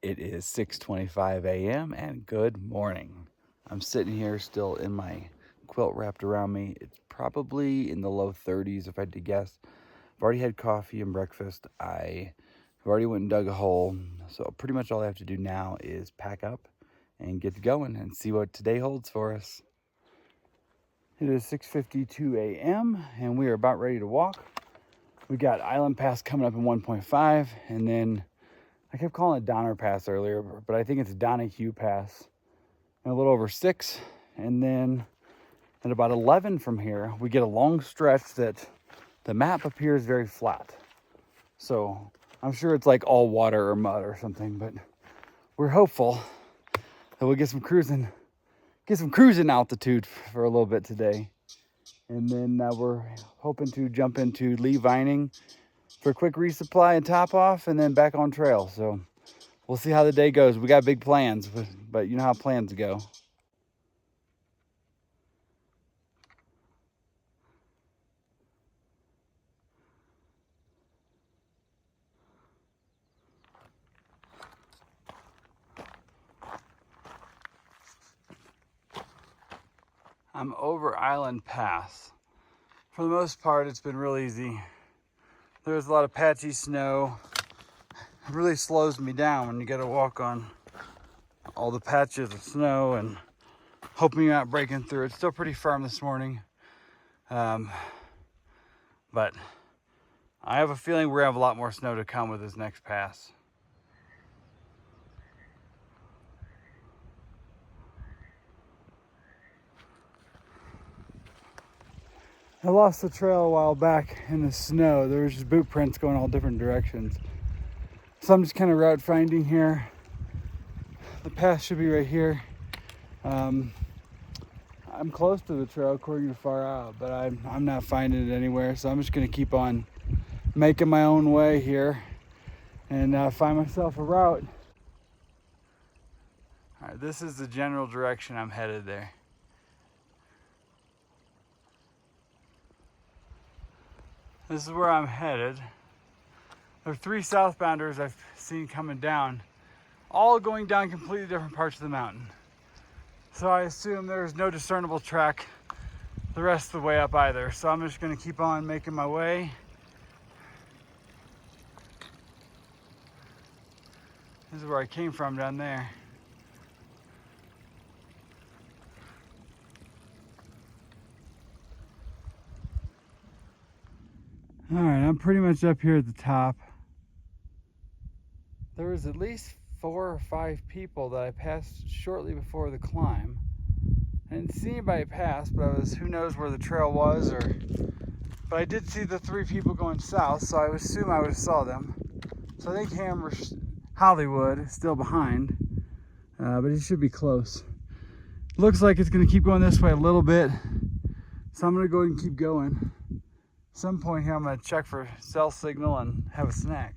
It is 6:25 a.m. and good morning. I'm sitting here still in my quilt wrapped around me. It's probably in the low 30s if I had to guess. I've already had coffee and breakfast. I have already went and dug a hole. So pretty much all I have to do now is pack up and get going and see what today holds for us. It is 6:52 a.m. and we are about ready to walk. We got Island Pass coming up in 1.5, and then I kept calling it Donner Pass earlier, but I think it's Donahue Pass in a little over 6. And then at about 11 from here, we get a long stretch that the map appears very flat. So I'm sure it's like all water or mud or something, but we're hopeful that we'll get some cruising altitude for a little bit today. And then we're hoping to jump into Lee Vining for a quick resupply and top off, and then back on trail. So we'll see how the day goes. We got big plans, but you know how plans go. I'm over Island Pass. For the most part, it's been real easy. There's a lot of patchy snow. It really slows me down when you got to walk on all the patches of snow and hoping you're not breaking through. It's still pretty firm this morning. But I have a feeling we're gonna have a lot more snow to come with this next pass. I lost the trail a while back in the snow. There was just boot prints going all different directions. So I'm just kind of route finding here. The path should be right here. I'm close to the trail according to Far Out, but I'm not finding it anywhere. So I'm just gonna keep on making my own way here and find myself a route. All right, this is the general direction I'm headed there. This is where I'm headed. There are 3 southbounders I've seen coming down, all going down completely different parts of the mountain. So I assume there's no discernible track the rest of the way up either. So I'm just gonna keep on making my way. This is where I came from down there. All right, I'm pretty much up here at the top. There was at least 4 or 5 people that I passed shortly before the climb. I didn't see anybody pass, but who knows where the trail was, but I did see the 3 people going south, so I would assume I would have saw them. So I think Hollywood is still behind, but he should be close. Looks like it's gonna keep going this way a little bit, so I'm gonna go ahead and keep going. At some point here, I'm gonna check for cell signal and have a snack.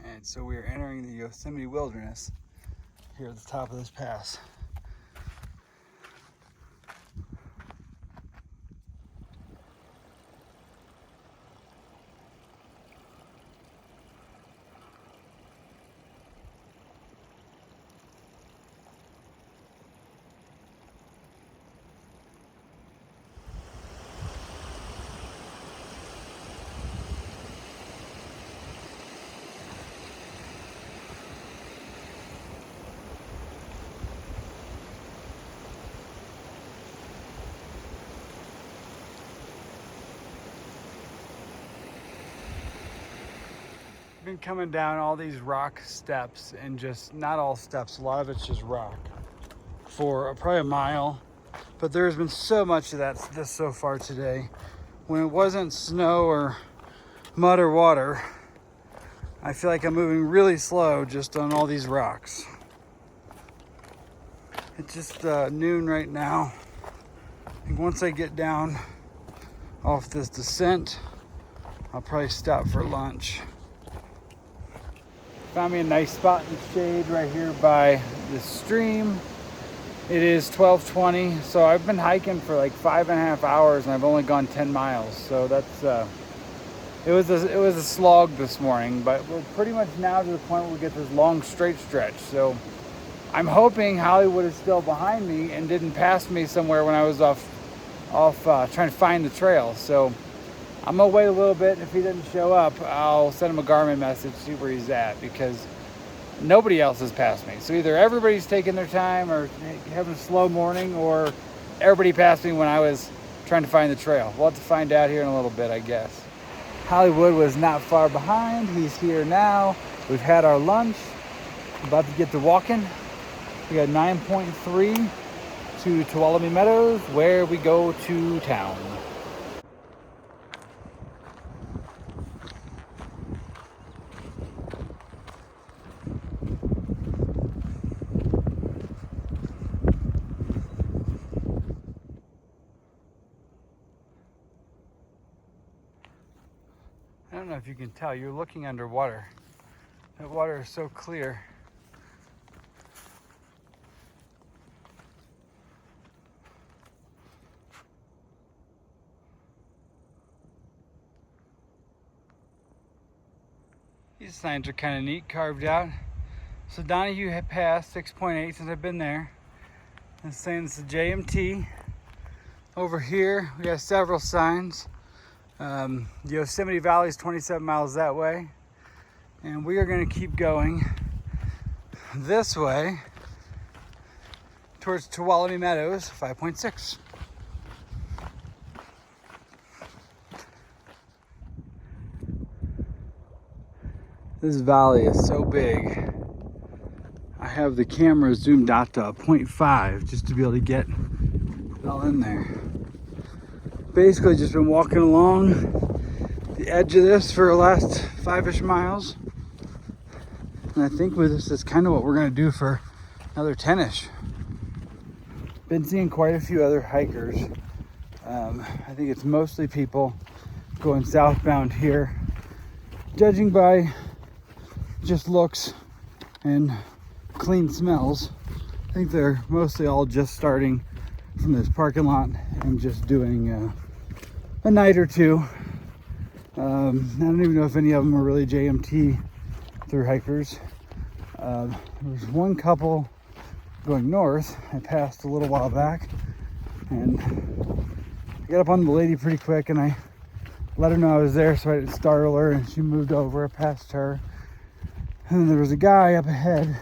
And so we are entering the Yosemite wilderness here at the top of this pass. Been coming down all these rock steps, and just not all steps, a lot of it's just rock, for probably a mile. But there's been so much of that just so far today. When it wasn't snow or mud or water, I feel like I'm moving really slow just on all these rocks. It's just noon right now. I think once I get down off this descent, I'll probably stop for lunch. Found me a nice spot in the shade right here by the stream. It is 12:20, so I've been hiking for like 5.5 hours and I've only gone 10 miles. So that's It was a slog this morning, but we're pretty much now to the point where we get this long straight stretch. So I'm hoping Hollywood is still behind me and didn't pass me somewhere when I was off trying to find the trail. So I'm gonna wait a little bit. If he doesn't show up, I'll send him a Garmin message, see where he's at, because nobody else has passed me. So either everybody's taking their time or having a slow morning, or everybody passed me when I was trying to find the trail. We'll have to find out here in a little bit, I guess. Hollywood was not far behind. He's here now. We've had our lunch. About to get to walking. We got 9.3 to Tuolumne Meadows, where we go to town. I don't know if you can tell, you're looking underwater. That water is so clear. These signs are kind of neat, carved out. So Donahue had passed 6.8 since I've been there. It's saying it's a JMT. Over here, we have several signs. The Yosemite Valley is 27 miles that way. And we are gonna keep going this way towards Tuolumne Meadows, 5.6. This valley is so big. I have the camera zoomed out to 0.5 just to be able to get it all in there. Basically just been walking along the edge of this for the last 5-ish miles. And I think with this is kind of what we're gonna do for another 10-ish. Been seeing quite a few other hikers. I think it's mostly people going southbound here. Judging by just looks and clean smells, I think they're mostly all just starting from this parking lot and just doing a night or two. I don't even know if any of them are really JMT through hikers. There was one couple going north I passed a little while back, and I got up on the lady pretty quick and I let her know I was there so I didn't startle her, and she moved over. I passed her, and then there was a guy up ahead.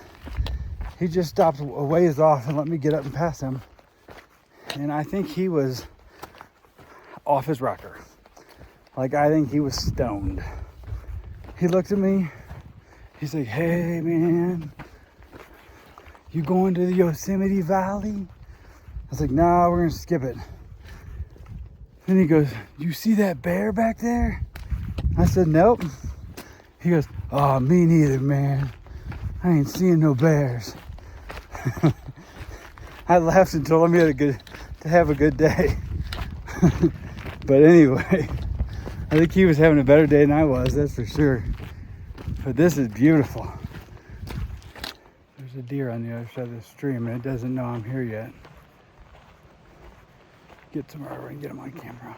He just stopped a ways off and let me get up and pass him, and I think he was off his rocker. Like, I think he was stoned. He looked at me. He's like, "Hey man, you going to the Yosemite Valley?" I was like, "Nah, we're gonna skip it." Then he goes, "You see that bear back there?" I said, "Nope." He goes, "Oh, me neither, man. I ain't seeing no bears." I laughed and told him to have a good day. But anyway, I think he was having a better day than I was, that's for sure. But this is beautiful. There's a deer on the other side of the stream, and it doesn't know I'm here yet. Get tomorrow, I can get him on camera.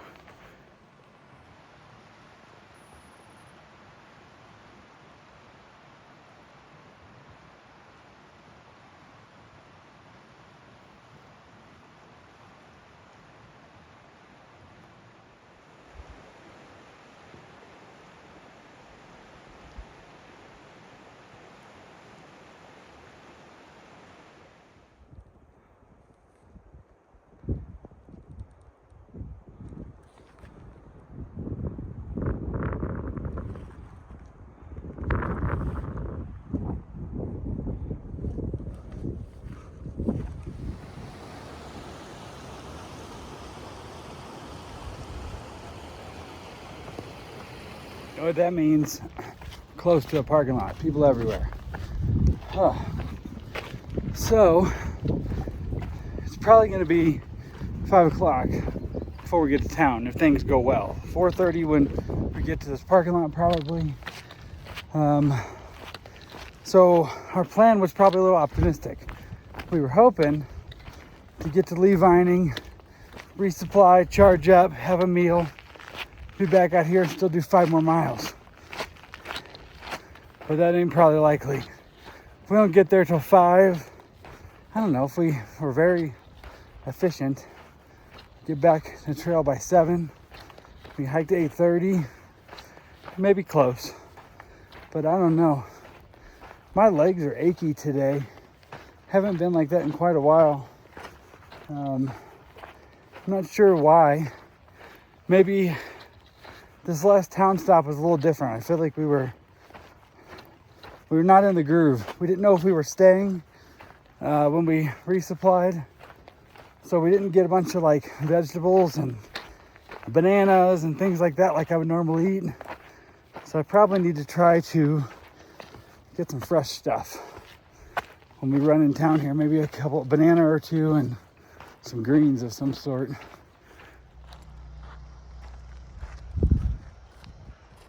You know what that means? Close to a parking lot, people everywhere. So it's probably going to be 5 o'clock before we get to town if things go well. 4:30 when we get to this parking lot, probably. So our plan was probably a little optimistic. We were hoping to get to Lee Vining, resupply, charge up, have a meal, be back out here and still do 5 more miles. But that ain't probably likely. If we don't get there till 5, I don't know, if we were very efficient, get back to the trail by 7, we hike to 8:30, maybe close. But I don't know. My legs are achy today. Haven't been like that in quite a while. I'm not sure why. Maybe this last town stop was a little different. I feel like we were not in the groove. We didn't know if we were staying when we resupplied. So we didn't get a bunch of like vegetables and bananas and things like that like I would normally eat. So I probably need to try to get some fresh stuff when we run in town here. Maybe a couple, banana or two and some greens of some sort.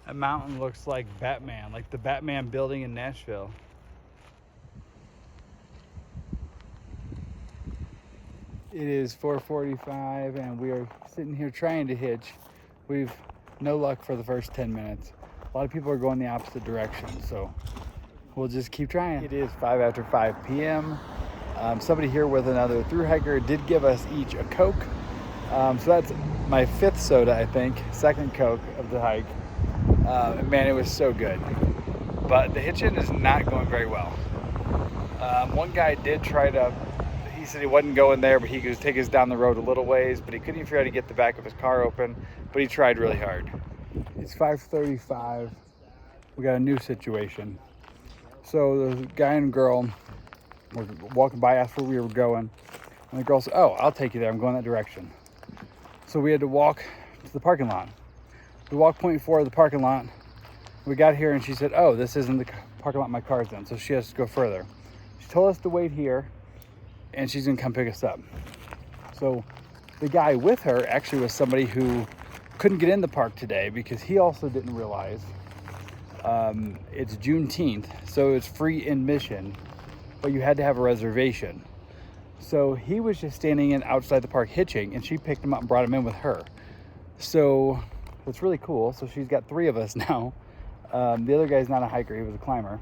That mountain looks like Batman, like the Batman building in Nashville. It is 4:45 and we are sitting here trying to hitch. We've no luck for the first 10 minutes. A lot of people are going the opposite direction, so we'll just keep trying. It is 5 after 5 p.m. Somebody here with another through hiker did give us each a Coke. So that's my 5th soda, I think, 2nd Coke of the hike. Man, it was so good. But the hitching is not going very well. One guy did try to, he said he wasn't going there, but he could take us down the road a little ways, but he couldn't even figure out how to get the back of his car open, but he tried really hard. It's 5:35. We got a new situation. So the guy and girl were walking by, asked where we were going, and the girl said, "Oh, I'll take you there. I'm going that direction." So we had to walk to the parking lot. We walked 0.4 of the parking lot. We got here and she said, "Oh, this isn't the parking lot my car's in," so she has to go further. She told us to wait here and she's gonna come pick us up. So the guy with her actually was somebody who couldn't get in the park today because he also didn't realize it's Juneteenth, so it's free admission, but you had to have a reservation. So he was just standing in outside the park hitching, and she picked him up and brought him in with her. So it's really cool. So she's got 3 of us now. The other guy's not a hiker, he was a climber.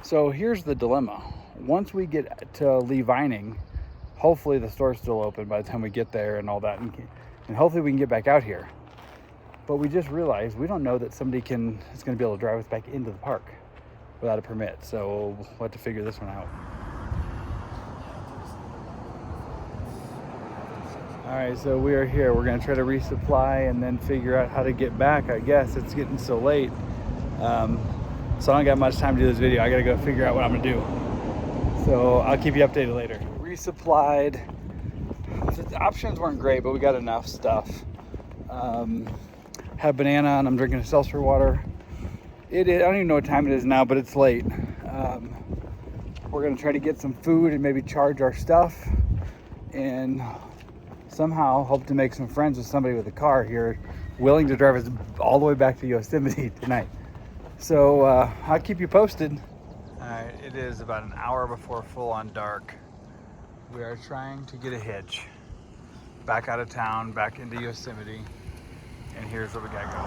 So here's the dilemma. Once we get to Lee Vining, hopefully the store's still open by the time we get there and all that, and hopefully we can get back out here. But we just realized we don't know that somebody is going to be able to drive us back into the park without a permit. So we'll have to figure this one out. All right, so we are here. We're going to try to resupply and then figure out how to get back. I guess it's getting so late. So I don't got much time to do this video. I got to go figure out what I'm going to do. So I'll keep you updated later. Resupplied. The options weren't great, but we got enough stuff. Had a banana and I'm drinking a seltzer water. I don't even know what time it is now, but it's late. We're gonna try to get some food and maybe charge our stuff and somehow hope to make some friends with somebody with a car here willing to drive us all the way back to Yosemite tonight. So I'll keep you posted. All right, it is about an hour before full on dark. We are trying to get a hitch back out of town, back into Yosemite. And here's what we got going.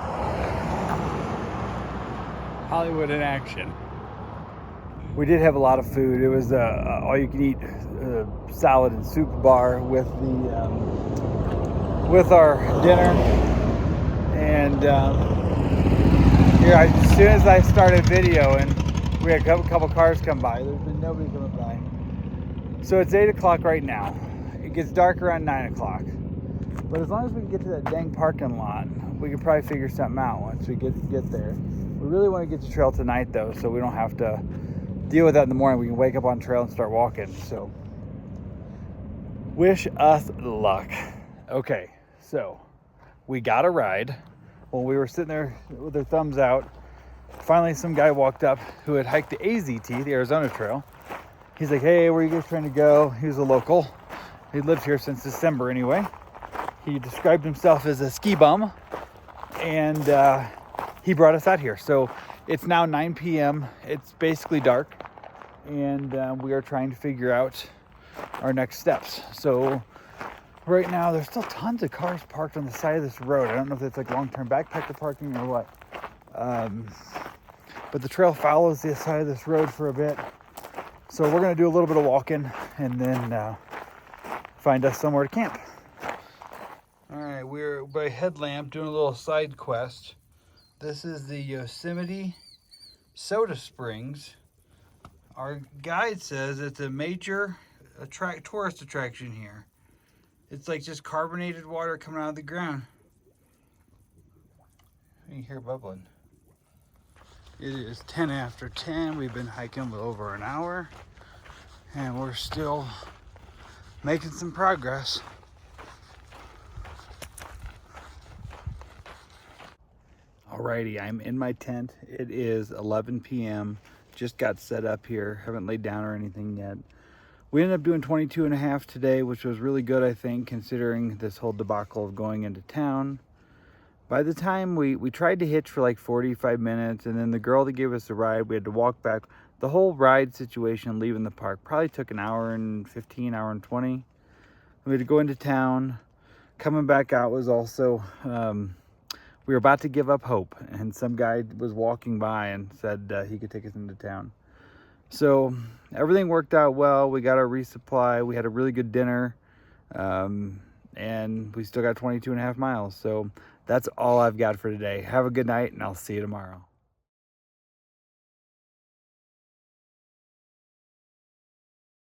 Hollywood in action. We did have a lot of food. It was all-you-can-eat salad and soup bar with our dinner. And here, as soon as I started videoing, we had a couple cars come by. There's been nobody coming by. So it's 8 o'clock right now. It gets dark around 9 o'clock. But as long as we can get to that dang parking lot, we could probably figure something out once we get there. We really want to get to trail tonight though, so we don't have to deal with that in the morning. We can wake up on trail and start walking. So wish us luck. Okay, so we got a ride. When we were sitting there with our thumbs out, finally some guy walked up who had hiked the AZT, the Arizona Trail. He's like, "Hey, where are you guys trying to go?" He was a local. He lived here since December anyway. He described himself as a ski bum, and he brought us out here. So it's now 9 p.m. It's basically dark, and we are trying to figure out our next steps. So right now there's still tons of cars parked on the side of this road. I don't know if it's like long-term backpacker parking or what. But the trail follows the side of this road for a bit. So we're gonna do a little bit of walking and then find us somewhere to camp. All right, we're by Headlamp doing a little side quest. This is the Yosemite Soda Springs. Our guide says it's a major tourist attraction here. It's like just carbonated water coming out of the ground. You can hear it bubbling. It is 10 after 10. We've been hiking for over an hour and we're still making some progress. Alrighty, I'm in my tent. It is 11 p.m. Just got set up here. Haven't laid down or anything yet. We ended up doing 22 and a half today, which was really good, I think, considering this whole debacle of going into town. By the time we tried to hitch for like 45 minutes, and then the girl that gave us a ride, we had to walk back. The whole ride situation leaving the park probably took an hour and 15, hour and 20. We had to go into town. Coming back out was also, we were about to give up hope, and some guy was walking by and said he could take us into town. So everything worked out well. We got our resupply. We had a really good dinner, and we still got 22 and a half miles. So that's all I've got for today. Have a good night, and I'll see you tomorrow.